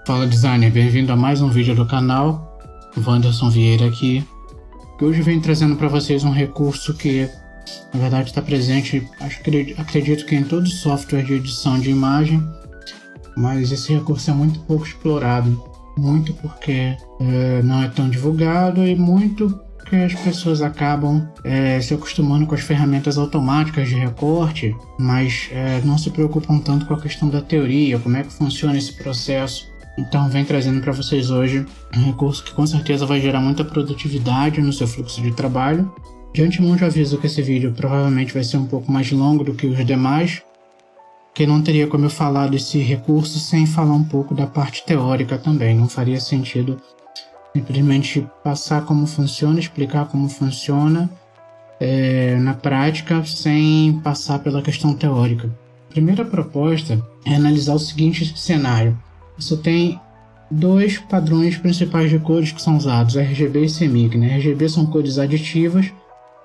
Fala designer, bem-vindo a mais um vídeo do canal. Wanderson Vieira aqui. Hoje eu venho trazendo para vocês um recurso que na verdade está presente, acredito que em todo software de edição de imagem, mas esse recurso é muito pouco explorado, muito porque não é tão divulgado e muito porque as pessoas acabam se acostumando com as ferramentas automáticas de recorte, mas não se preocupam tanto com a questão da teoria, como é que funciona esse processo. Então venho trazendo para vocês hoje um recurso que com certeza vai gerar muita produtividade no seu fluxo de trabalho. De antemão já aviso que esse vídeo provavelmente vai ser um pouco mais longo do que os demais, porque não teria como eu falar desse recurso sem falar um pouco da parte teórica também. Não faria sentido simplesmente passar como funciona, explicar como funciona na prática sem passar pela questão teórica. A primeira proposta é analisar o seguinte cenário. Você tem dois padrões principais de cores que são usados, RGB e CMYK. RGB são cores aditivas,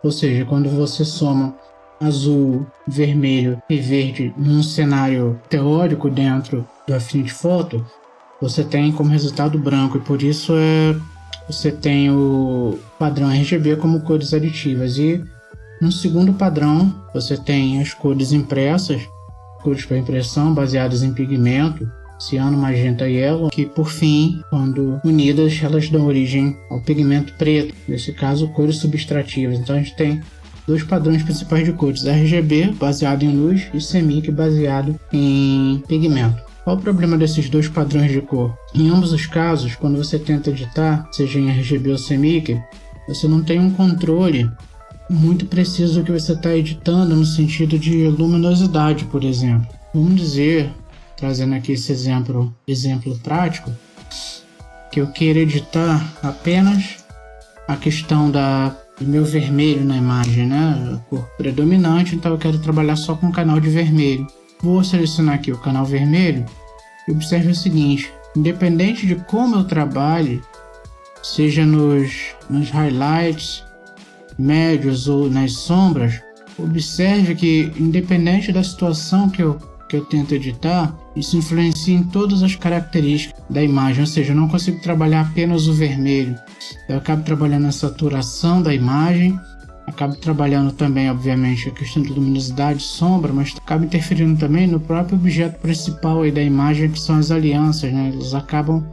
ou seja, quando você soma azul, vermelho e verde num cenário teórico dentro do Affinity Photo, você tem como resultado branco, e por isso você tem o padrão RGB como cores aditivas. E no segundo padrão você tem as cores impressas, cores para impressão baseadas em pigmento, ciano, magenta e yellow, que por fim, quando unidas, elas dão origem ao pigmento preto, nesse caso cores subtrativas. Então a gente tem dois padrões principais de cores, RGB baseado em luz e CMYK baseado em pigmento. Qual o problema desses dois padrões de cor? Em ambos os casos, quando você tenta editar, seja em RGB ou CMYK, você não tem um controle muito preciso do que você está editando no sentido de luminosidade, por exemplo. Vamos dizer, trazendo aqui esse exemplo prático, que eu queira editar apenas a questão do meu vermelho na imagem, né? A cor predominante, então eu quero trabalhar só com o canal de vermelho. Vou selecionar aqui o canal vermelho e observe o seguinte: independente de como eu trabalhe, seja nos highlights médios ou nas sombras, observe que independente da situação que eu tento editar, isso influencia em todas as características da imagem, ou seja, eu não consigo trabalhar apenas o vermelho, eu acabo trabalhando a saturação da imagem, acabo trabalhando também, obviamente, a questão de luminosidade, sombra, mas acabo interferindo também no próprio objeto principal aí da imagem, que são as alianças, né? Eles acabam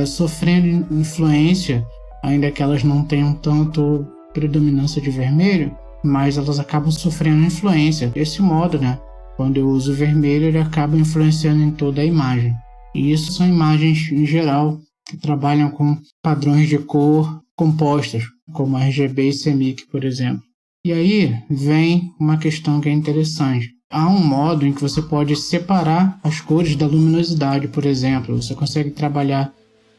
sofrendo influência, ainda que elas não tenham tanto predominância de vermelho, mas elas acabam sofrendo influência. Desse modo, né? Quando eu uso o vermelho, ele acaba influenciando em toda a imagem. E isso são imagens em geral que trabalham com padrões de cor compostas, como RGB e CMYK, por exemplo. E aí vem uma questão que é interessante. Há um modo em que você pode separar as cores da luminosidade, por exemplo. Você consegue trabalhar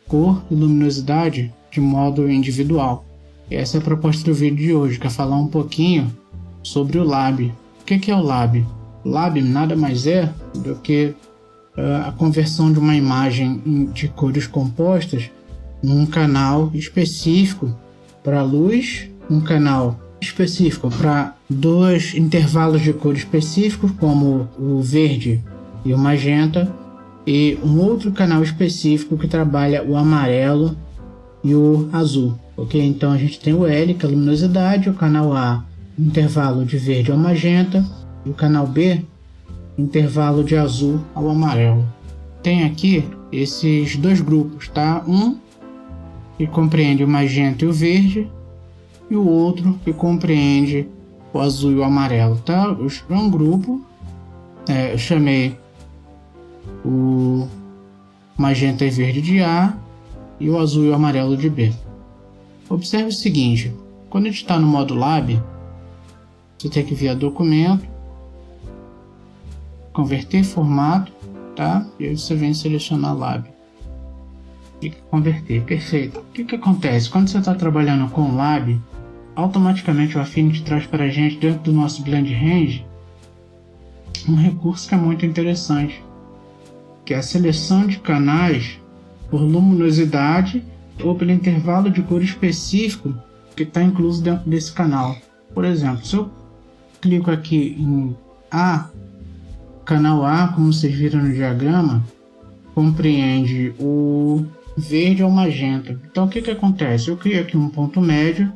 cor e luminosidade de modo individual. E essa é a proposta do vídeo de hoje, que é falar um pouquinho sobre o Lab. O que é o Lab? Lab nada mais é do que a conversão de uma imagem de cores compostas num canal específico para luz, um canal específico para dois intervalos de cor específicos, como o verde e o magenta, e um outro canal específico que trabalha o amarelo e o azul. Ok? Então a gente tem o L, que é a luminosidade, o canal A, intervalo de verde ao magenta, e o canal B, intervalo de azul ao amarelo. Tem aqui esses dois grupos, tá? Um que compreende o magenta e o verde, e o outro que compreende o azul e o amarelo, tá? É um grupo, eu chamei o magenta e verde de A e o azul e o amarelo de B. Observe o seguinte: quando a gente está no modo Lab, você tem que vir a documento, converter formato, tá? E aí você vem selecionar Lab. Clica em converter, perfeito. O que acontece? Quando você está trabalhando com Lab, automaticamente o Affinity traz para a gente, dentro do nosso Blend Range, um recurso que é muito interessante, que é a seleção de canais por luminosidade ou pelo intervalo de cor específico que está incluso dentro desse canal. Por exemplo, se eu clico aqui em A, canal A, como vocês viram no diagrama, compreende o verde ao magenta. Então o que acontece? Eu crio aqui um ponto médio,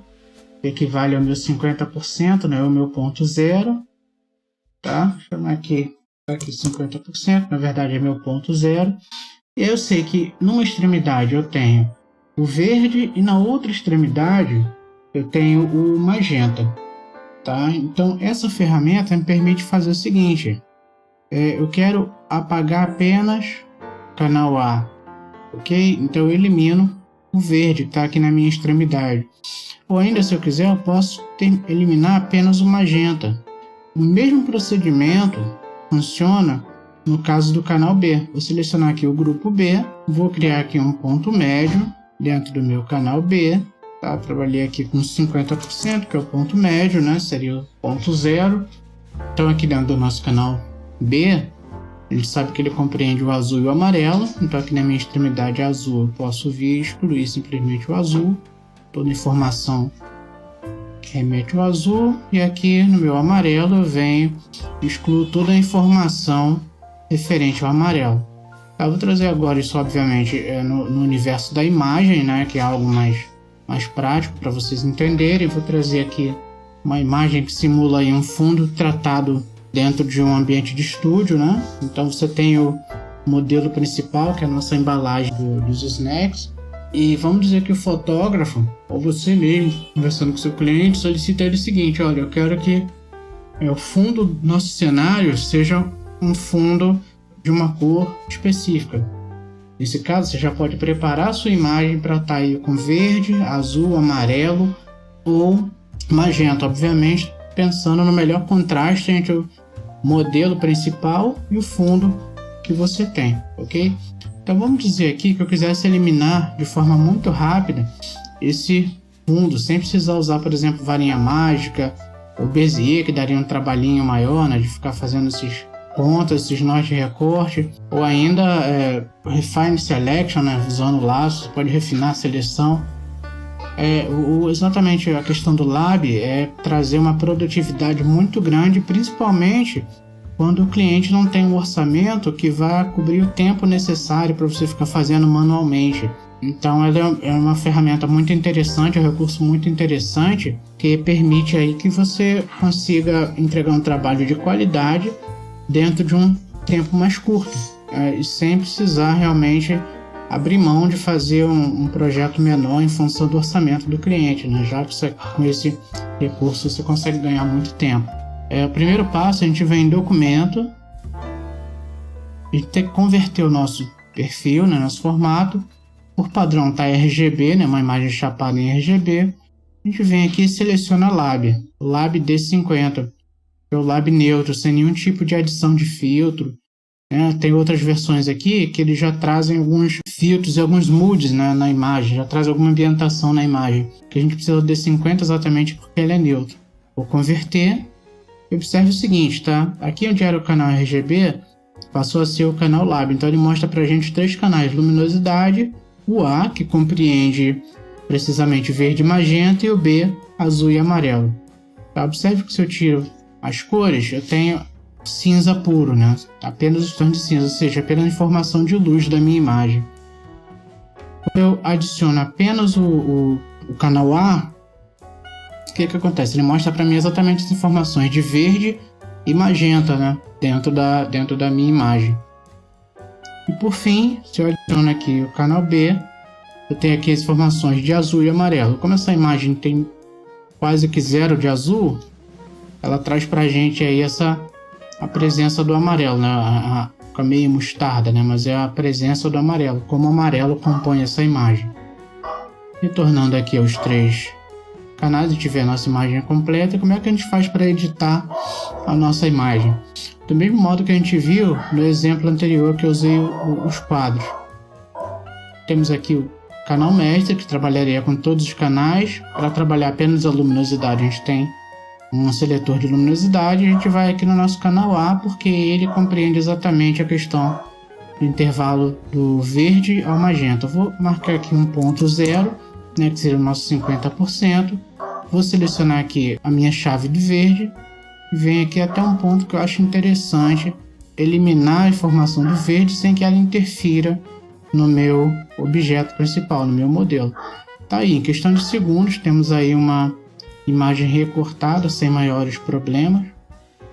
que equivale ao meu 50%, né? O meu ponto zero, tá? Vou chamar aqui 50%, na verdade é meu ponto zero. E eu sei que numa extremidade eu tenho o verde e na outra extremidade eu tenho o magenta, tá? Então essa ferramenta me permite fazer o seguinte: eu quero apagar apenas canal A, ok? Então eu elimino o verde que está aqui na minha extremidade. Ou ainda, se eu quiser, eu posso eliminar apenas o magenta. O mesmo procedimento funciona no caso do canal B. Vou selecionar aqui o grupo B, vou criar aqui um ponto médio dentro do meu canal B, tá? Trabalhei aqui com 50%, que é o ponto médio, né? Seria o ponto zero. Então aqui dentro do nosso canal B, ele sabe que ele compreende o azul e o amarelo. Então aqui na minha extremidade azul eu posso vir e excluir simplesmente o azul. Toda informação que remete ao azul. E aqui no meu amarelo eu venho e excluo toda a informação referente ao amarelo. Eu vou trazer agora isso, obviamente, no universo da imagem, né, que é algo mais prático para vocês entenderem. Vou trazer aqui uma imagem que simula aí um fundo tratado dentro de um ambiente de estúdio, né? Então você tem o modelo principal, que é a nossa embalagem dos snacks. E vamos dizer que o fotógrafo, ou você mesmo, conversando com seu cliente, solicita ele o seguinte: olha, eu quero que o fundo do nosso cenário seja um fundo de uma cor específica. Nesse caso, você já pode preparar a sua imagem para estar aí com verde, azul, amarelo ou magenta, obviamente pensando no melhor contraste entre o modelo principal e o fundo que você tem, ok? Então vamos dizer aqui que eu quisesse eliminar de forma muito rápida esse fundo, sem precisar usar, por exemplo, varinha mágica ou Bezier, que daria um trabalhinho maior, né, de ficar fazendo esses pontas, esses nós de recorte, ou ainda Refine Selection, né, usando laços, pode refinar a seleção. Exatamente a questão do Lab é trazer uma produtividade muito grande, principalmente quando o cliente não tem um orçamento que vá cobrir o tempo necessário para você ficar fazendo manualmente. Então ela é uma ferramenta muito interessante, é um recurso muito interessante que permite aí que você consiga entregar um trabalho de qualidade dentro de um tempo mais curto, sem precisar realmente abrir mão de fazer um projeto menor em função do orçamento do cliente, né? Já que com esse recurso você consegue ganhar muito tempo. O primeiro passo, a gente vem em documento e tem que converter o nosso perfil, né, nosso formato. Por padrão tá RGB, né, uma imagem chapada em RGB. A gente vem aqui e seleciona Lab, Lab D50, que é o Lab neutro, sem nenhum tipo de adição de filtro. Tem outras versões aqui que eles já trazem alguns filtros e alguns moods, né, na imagem, já traz alguma ambientação na imagem, que a gente precisa do D50 exatamente porque ele é neutro. Vou converter. Observe o seguinte, tá? Aqui onde era o canal RGB, passou a ser o canal Lab. Então ele mostra pra gente 3 canais: luminosidade, o A, que compreende precisamente verde e magenta, e o B, azul e amarelo. Tá? Observe que se eu tiro as cores, eu tenho cinza puro, né? Apenas os tons de cinza, ou seja, apenas informação de luz da minha imagem. Quando eu adiciono apenas o canal A, o que acontece? Ele mostra para mim exatamente as informações de verde e magenta, né, dentro da minha imagem. E por fim, se eu adiciono aqui o canal B, eu tenho aqui as informações de azul e amarelo. Como essa imagem tem quase que zero de azul, ela traz para a gente aí a presença do amarelo, né, com a meio mostarda, né, mas é a presença do amarelo, como o amarelo compõe essa imagem. Retornando aqui aos 3 canais e tiver a nossa imagem completa, como é que a gente faz para editar a nossa imagem? Do mesmo modo que a gente viu no exemplo anterior que eu usei os quadros. Temos aqui o canal mestre, que trabalharia com todos os canais. Para trabalhar apenas a luminosidade, a gente tem um seletor de luminosidade. A gente vai aqui no nosso canal A, porque ele compreende exatamente a questão do intervalo do verde ao magenta. Eu vou marcar aqui um ponto zero, né, que seria o nosso 50%. Vou selecionar aqui a minha chave de verde e venho aqui até um ponto que eu acho interessante eliminar a informação do verde sem que ela interfira no meu objeto principal, no meu modelo. Tá aí, em questão de segundos, temos aí uma imagem recortada sem maiores problemas.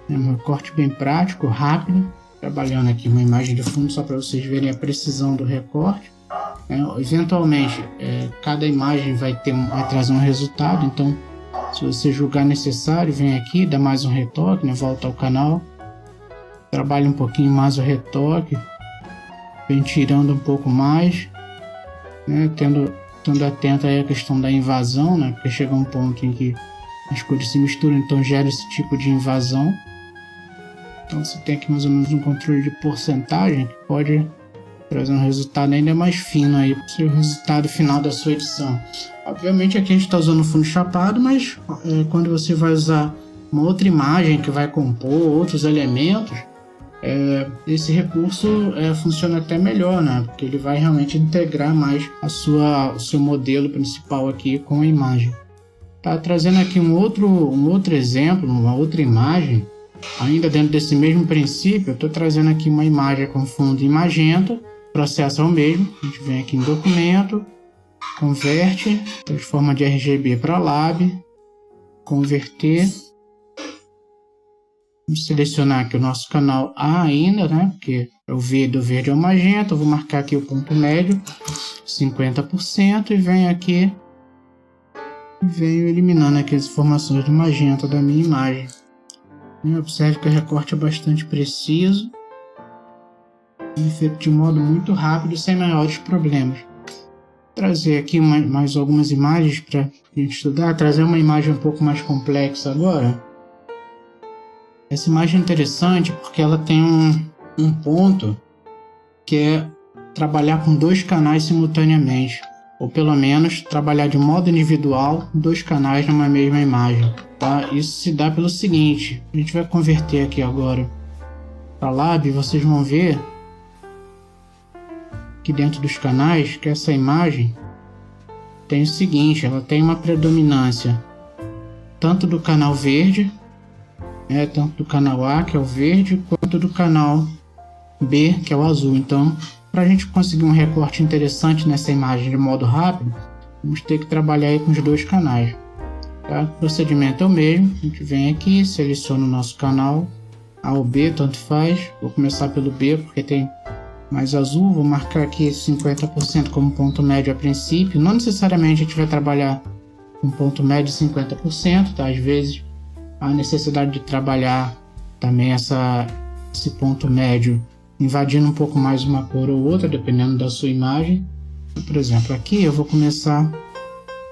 É um recorte bem prático, rápido. Trabalhando aqui uma imagem de fundo só para vocês verem a precisão do recorte. Eventualmente, cada imagem vai trazer um resultado, então se você julgar necessário, vem aqui, dá mais um retoque, né? Volta ao canal, trabalha um pouquinho mais o retoque, vem tirando um pouco mais, né? Estando atento aí à questão da invasão, né? Porque chega um ponto em que as cores se misturam, então gera esse tipo de invasão. Então você tem aqui mais ou menos um controle de porcentagem que pode trazer um resultado ainda mais fino aí para o seu resultado final da sua edição. Obviamente aqui a gente está usando fundo chapado, mas quando você vai usar uma outra imagem que vai compor outros elementos, esse recurso funciona até melhor, né? Porque ele vai realmente integrar mais o seu modelo principal aqui com a imagem. Tá trazendo aqui um outro exemplo, uma outra imagem, ainda dentro desse mesmo princípio. Eu estou trazendo aqui uma imagem com fundo em magenta, o processo é o mesmo. A gente vem aqui em documento, converte, transforma de RGB para Lab, converter. Vamos selecionar aqui o nosso canal A ainda, né? Porque é o verde, do verde ao magenta. Eu vou marcar aqui o ponto médio, 50%, e venho aqui e venho eliminando aqui as informações do magenta da minha imagem. Observe que o recorte é bastante preciso e feito de modo muito rápido, sem maiores problemas. Vou trazer aqui mais algumas imagens para a gente estudar, trazer uma imagem um pouco mais complexa agora. Essa imagem é interessante porque ela tem um ponto que é trabalhar com dois canais simultaneamente, ou pelo menos trabalhar de modo individual dois canais numa mesma imagem. Tá? Isso se dá pelo seguinte: a gente vai converter aqui agora para Lab, vocês vão ver que dentro dos canais que essa imagem tem o seguinte, ela tem uma predominância tanto do canal verde, tanto do canal A, que é o verde, quanto do canal B, que é o azul. Então, para a gente conseguir um recorte interessante nessa imagem de modo rápido, vamos ter que trabalhar aí com os dois canais. Tá? O procedimento é o mesmo, a gente vem aqui, seleciona o nosso canal A ou B, tanto faz. Vou começar pelo B porque tem mais azul, vou marcar aqui 50% como ponto médio a princípio. Não necessariamente a gente vai trabalhar com ponto médio 50%, tá? Às vezes há necessidade de trabalhar também esse ponto médio invadindo um pouco mais uma cor ou outra, dependendo da sua imagem. Por exemplo, aqui eu vou começar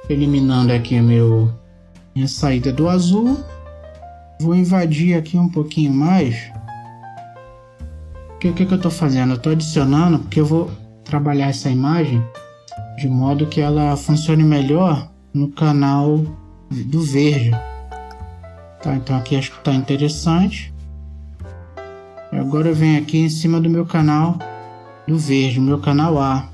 eliminando aqui minha saída do azul, vou invadir aqui um pouquinho mais. O que eu estou fazendo? Eu estou adicionando porque eu vou trabalhar essa imagem de modo que ela funcione melhor no canal do verde. Tá, então aqui acho que está interessante. Agora eu venho aqui em cima do meu canal do verde, meu canal A.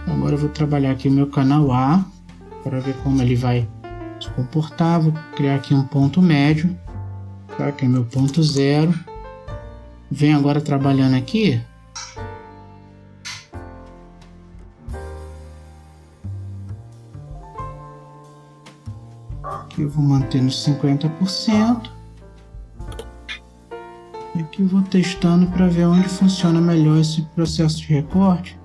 Agora eu vou trabalhar aqui o meu canal A para ver como ele vai se comportar. Vou criar aqui um ponto médio, tá? Que é meu ponto 0. Venho agora trabalhando aqui. Aqui eu vou manter nos 50%. E aqui eu vou testando para ver onde funciona melhor esse processo de recorte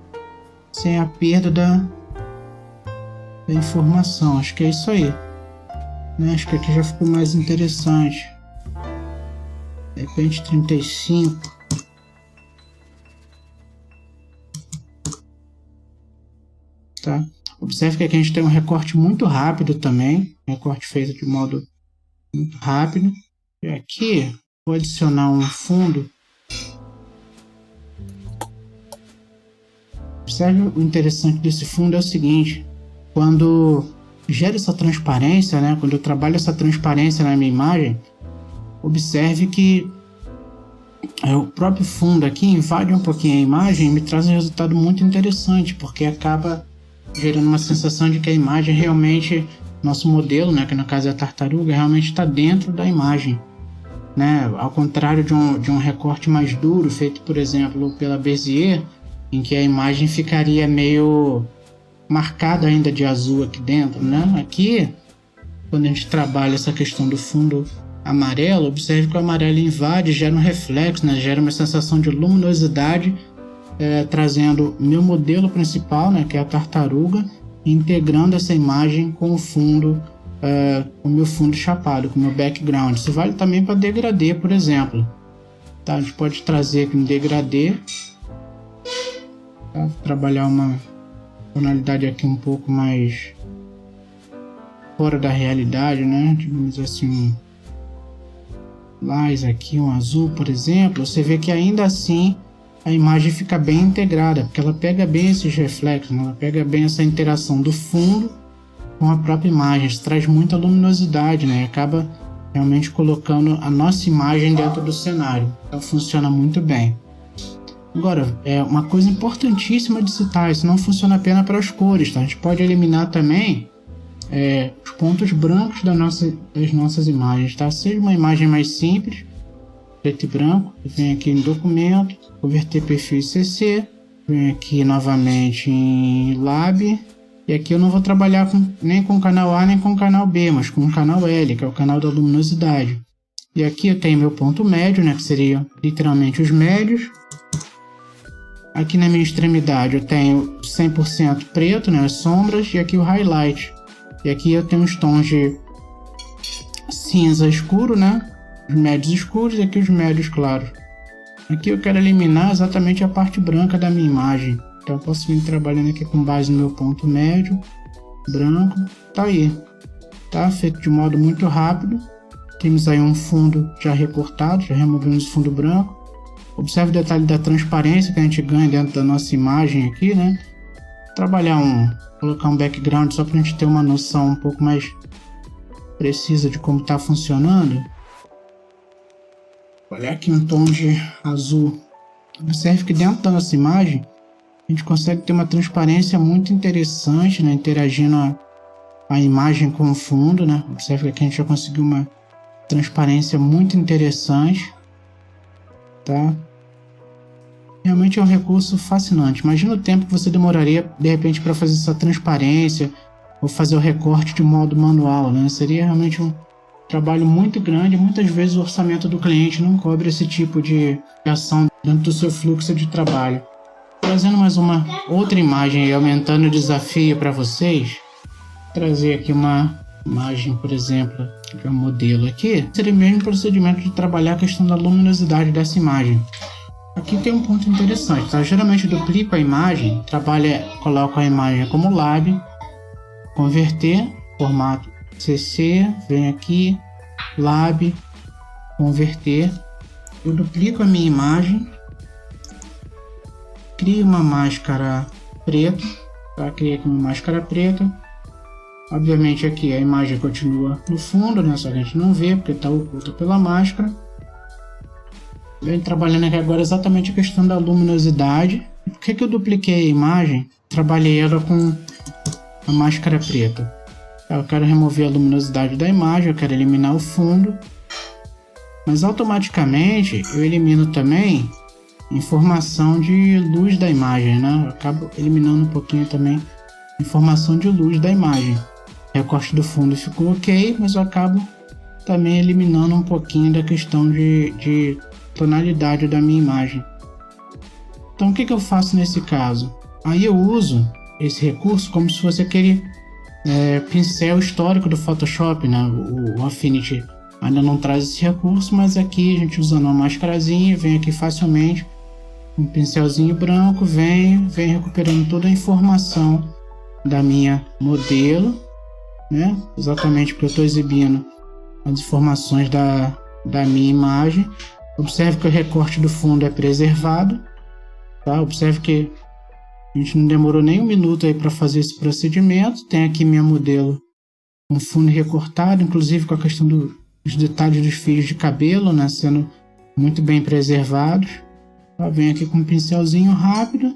sem a perda da informação. Acho que é isso aí, né? Acho que aqui já ficou mais interessante. De repente 35. Tá? Observe que aqui a gente tem um recorte muito rápido também, recorte feito de modo muito rápido. E aqui vou adicionar um fundo. Observe, o interessante desse fundo é o seguinte: quando gera essa transparência, né, quando eu trabalho essa transparência na minha imagem, observe que o próprio fundo aqui invade um pouquinho a imagem e me traz um resultado muito interessante, porque acaba gerando uma sensação de que a imagem realmente, nosso modelo, né, que no caso é a tartaruga, realmente está dentro da imagem. né? Ao contrário de um recorte mais duro, feito, por exemplo, pela Bezier, em que a imagem ficaria meio marcada ainda de azul aqui dentro, né? Aqui, quando a gente trabalha essa questão do fundo amarelo, observe que o amarelo invade, gera um reflexo, né? Gera uma sensação de luminosidade, trazendo meu modelo principal, né? Que é a tartaruga, integrando essa imagem com o fundo, com o meu fundo chapado, com o meu background. Isso vale também para degradê, por exemplo. Tá? A gente pode trazer aqui um degradê, tá? Trabalhar uma tonalidade aqui um pouco mais fora da realidade, né? Digamos assim, lás aqui, um azul, por exemplo. Você vê que ainda assim a imagem fica bem integrada, porque ela pega bem esses reflexos, né? Ela pega bem essa interação do fundo com a própria imagem. Isso traz muita luminosidade, né? Acaba realmente colocando a nossa imagem dentro do cenário. Então funciona muito bem. Agora, uma coisa importantíssima de citar, isso não funciona apenas para as cores, tá? A gente pode eliminar também os pontos brancos das nossas imagens, tá? Seja uma imagem mais simples, preto e branco, vem aqui em documento, converter perfil em CC, vem aqui novamente em Lab, e aqui eu não vou trabalhar nem com o canal A nem com o canal B, mas com o canal L, que é o canal da luminosidade. E aqui eu tenho meu ponto médio, né, que seria literalmente os médios. Aqui na minha extremidade eu tenho 100% preto, né, as sombras, e aqui o highlight. E aqui eu tenho os tons de cinza escuro, né, os médios escuros, e aqui os médios claros. Aqui eu quero eliminar exatamente a parte branca da minha imagem. Então eu posso vir trabalhando aqui com base no meu ponto médio, branco. Tá aí, tá? Feito de modo muito rápido. Temos aí um fundo já recortado, já removemos o fundo branco. Observe o detalhe da transparência que a gente ganha dentro da nossa imagem aqui, né? Colocar um background só para a gente ter uma noção um pouco mais precisa de como está funcionando. Olha aqui um tom de azul. Observe que dentro da nossa imagem a gente consegue ter uma transparência muito interessante, né? Interagindo a imagem com o fundo, né? Observe que aqui a gente já conseguiu uma transparência muito interessante, tá? Realmente é um recurso fascinante. Imagina o tempo que você demoraria de repente para fazer essa transparência ou fazer o recorte de modo manual, né? Seria realmente um trabalho muito grande. Muitas vezes o orçamento do cliente não cobre esse tipo de ação dentro do seu fluxo de trabalho. Trazendo mais uma outra imagem e aumentando o desafio para vocês, trazer aqui uma imagem, por exemplo, de um modelo aqui. Seria o mesmo procedimento de trabalhar a questão da luminosidade dessa imagem. Aqui tem um ponto interessante, tá? Geralmente eu duplico a imagem, coloco a imagem como lab, converter, formato CC, vem aqui, lab, converter, eu duplico a minha imagem, crio uma máscara preta, tá? Criei aqui uma máscara preta, obviamente aqui a imagem continua no fundo, né? Só que a gente não vê porque está oculta pela máscara. Venho trabalhando aqui agora exatamente a questão da luminosidade. Por que eu dupliquei a imagem? Trabalhei ela com a máscara preta. Eu quero remover a luminosidade da imagem, eu quero eliminar o fundo. Mas automaticamente eu elimino também informação de luz da imagem, né? Eu acabo eliminando um pouquinho também informação de luz da imagem. O recorte do fundo ficou ok, mas eu acabo também eliminando um pouquinho da questão de tonalidade da minha imagem. Então o que eu faço nesse caso? Aí eu uso esse recurso como se fosse aquele pincel histórico do Photoshop, né? O Affinity ainda não traz esse recurso, mas aqui a gente usando uma máscarazinha, vem aqui facilmente, um pincelzinho branco, vem recuperando toda a informação da minha modelo, né? Exatamente porque eu estou exibindo as informações da minha imagem. Observe que o recorte do fundo é preservado, tá? Observe que a gente não demorou nem um minuto aí para fazer esse procedimento. Tem aqui minha modelo com fundo recortado, inclusive com a questão dos detalhes dos fios de cabelo, né? Sendo muito bem preservados. Tá? Venho aqui com um pincelzinho rápido.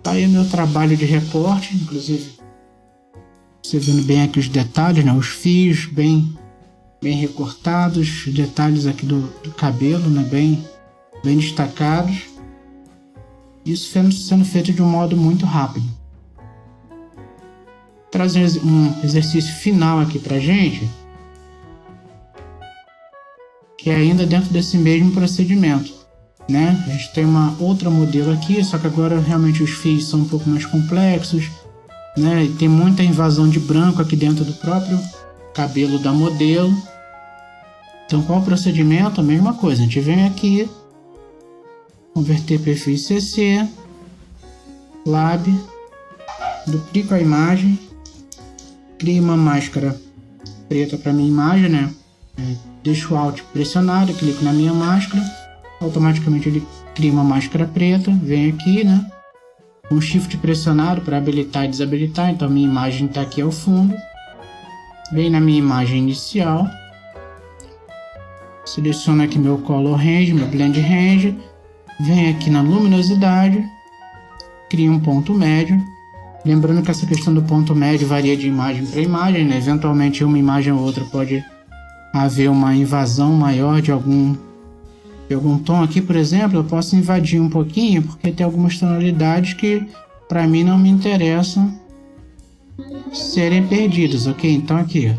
Tá aí o meu trabalho de recorte, inclusive você vendo bem aqui os detalhes, né? Os fios bem bem recortados, detalhes aqui do cabelo, né, bem destacados. Isso sendo feito de um modo muito rápido. Trazer um exercício final aqui pra gente, que é ainda dentro desse mesmo procedimento, né? A gente tem uma outra modelo aqui, só que agora realmente os fios são um pouco mais complexos, né? E tem muita invasão de branco aqui dentro do próprio cabelo da modelo. Então, qual o procedimento? A mesma coisa, a gente vem aqui, converter perfil CC, Lab, duplico a imagem, crio uma máscara preta para minha imagem, né? Deixo o Alt pressionado, clico na minha máscara, automaticamente ele cria uma máscara preta, vem aqui, né? Com Shift pressionado para habilitar e desabilitar, então minha imagem está aqui ao fundo. Vem na minha imagem inicial, seleciono aqui meu Color Range, meu Blend Range, venho aqui na luminosidade, crio um ponto médio. Lembrando que essa questão do ponto médio varia de imagem para imagem, né? Eventualmente uma imagem ou outra pode haver uma invasão maior de algum tom aqui, por exemplo. Eu posso invadir um pouquinho porque tem algumas tonalidades que para mim não me interessam serem perdidas, ok? Então aqui,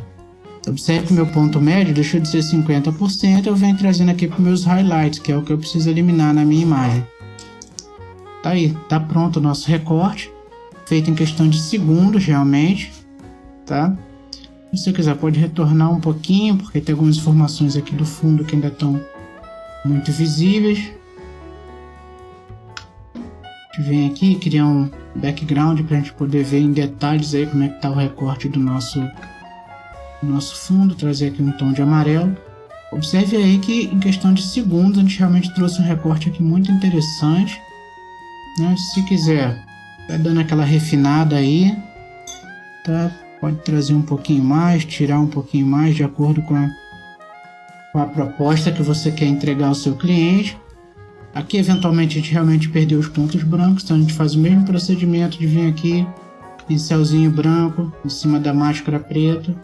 observe que meu ponto médio deixou de ser 50%, eu venho trazendo aqui para meus highlights, que é o que eu preciso eliminar na minha imagem. Tá aí, tá pronto o nosso recorte, feito em questão de segundos realmente, tá? Se você quiser pode retornar um pouquinho, porque tem algumas informações aqui do fundo que ainda estão muito visíveis. A gente vem aqui criar um background para a gente poder ver em detalhes aí como é que tá o recorte do nosso fundo, trazer aqui um tom de amarelo. Observe aí que em questão de segundos a gente realmente trouxe um recorte aqui muito interessante, né? Se quiser, vai dando aquela refinada aí, tá? Pode trazer um pouquinho mais, tirar um pouquinho mais de acordo com a proposta que você quer entregar ao seu cliente. Aqui eventualmente a gente realmente perdeu os pontos brancos, então a gente faz o mesmo procedimento de vir aqui, pincelzinho branco em cima da máscara preta,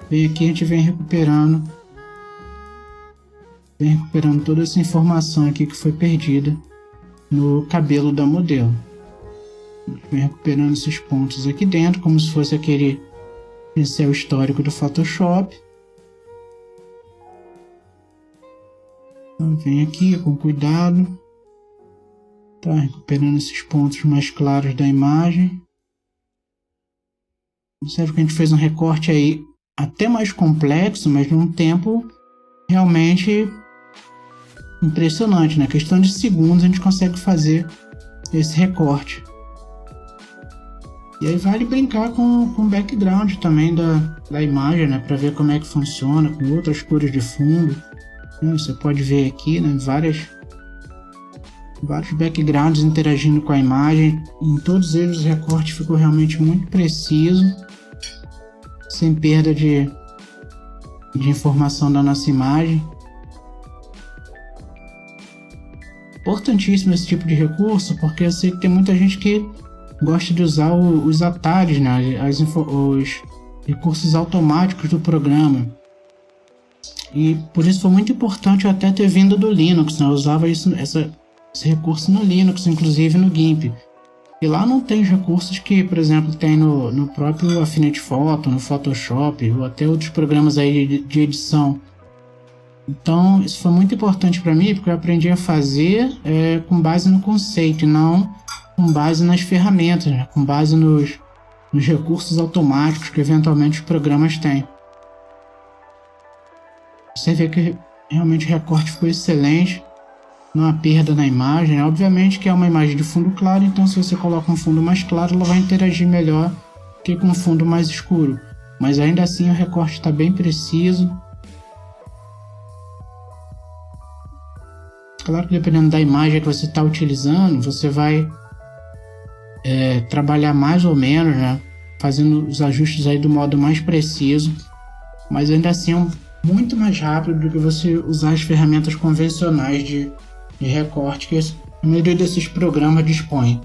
vem aqui, a gente vem recuperando toda essa informação aqui que foi perdida no cabelo da modelo. Vem recuperando esses pontos aqui dentro, como se fosse aquele pincel histórico do Photoshop. Então, vem aqui com cuidado, tá recuperando esses pontos mais claros da imagem. Observe que a gente fez um recorte aí até mais complexo, mas num tempo realmente impressionante, né? Questão de segundos a gente consegue fazer esse recorte. E aí vale brincar com o background também da imagem, né? Para ver como é que funciona com outras cores de fundo. Você pode ver aqui, né? Vários backgrounds interagindo com a imagem. Em todos eles o recorte ficou realmente muito preciso, sem perda de informação da nossa imagem. Importantíssimo esse tipo de recurso, porque eu sei que tem muita gente que gosta de usar os atalhos, né? Os recursos automáticos do programa. E por isso foi muito importante eu até ter vindo do Linux, né? Eu usava esse recurso no Linux, inclusive no GIMP. E lá não tem os recursos que, por exemplo, tem no próprio Affinity Photo, no Photoshop, ou até outros programas aí de edição. Então, isso foi muito importante para mim, porque eu aprendi a fazer com base no conceito, e não com base nas ferramentas, né? Com base nos recursos automáticos que eventualmente os programas têm. Você vê que realmente o recorte ficou excelente, não há perda na imagem. Obviamente que é uma imagem de fundo claro, então se você coloca um fundo mais claro, ela vai interagir melhor que com um fundo mais escuro. Mas ainda assim o recorte está bem preciso. Claro que dependendo da imagem que você está utilizando, você vai trabalhar mais ou menos, né? Fazendo os ajustes aí do modo mais preciso. Mas ainda assim é muito mais rápido do que você usar as ferramentas convencionais de recorte que a maioria desses programas dispõe.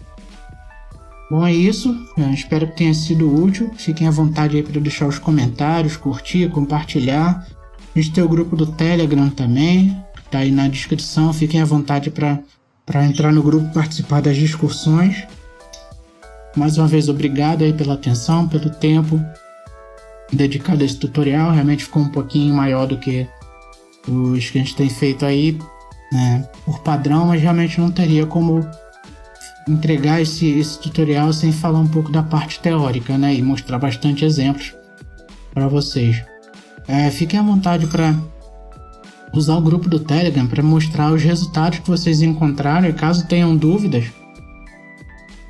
Bom, é isso. Espero que tenha sido útil. Fiquem à vontade aí para deixar os comentários, curtir, compartilhar. A gente tem o grupo do Telegram também, que tá aí na descrição. Fiquem à vontade para entrar no grupo e participar das discussões. Mais uma vez, obrigado aí pela atenção, pelo tempo dedicado a esse tutorial. Realmente ficou um pouquinho maior do que os que a gente tem feito aí, né, por padrão, mas realmente não teria como entregar esse tutorial sem falar um pouco da parte teórica, né, e mostrar bastante exemplos para vocês. Fiquem à vontade para usar o grupo do Telegram para mostrar os resultados que vocês encontraram, e caso tenham dúvidas,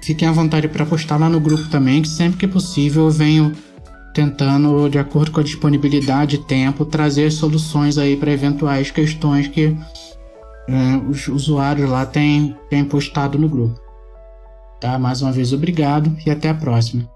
fiquem à vontade para postar lá no grupo também, que sempre que possível eu venho tentando, de acordo com a disponibilidade e tempo, trazer as soluções aí para eventuais questões que os usuários lá têm postado no grupo. Tá? Mais uma vez, obrigado e até a próxima.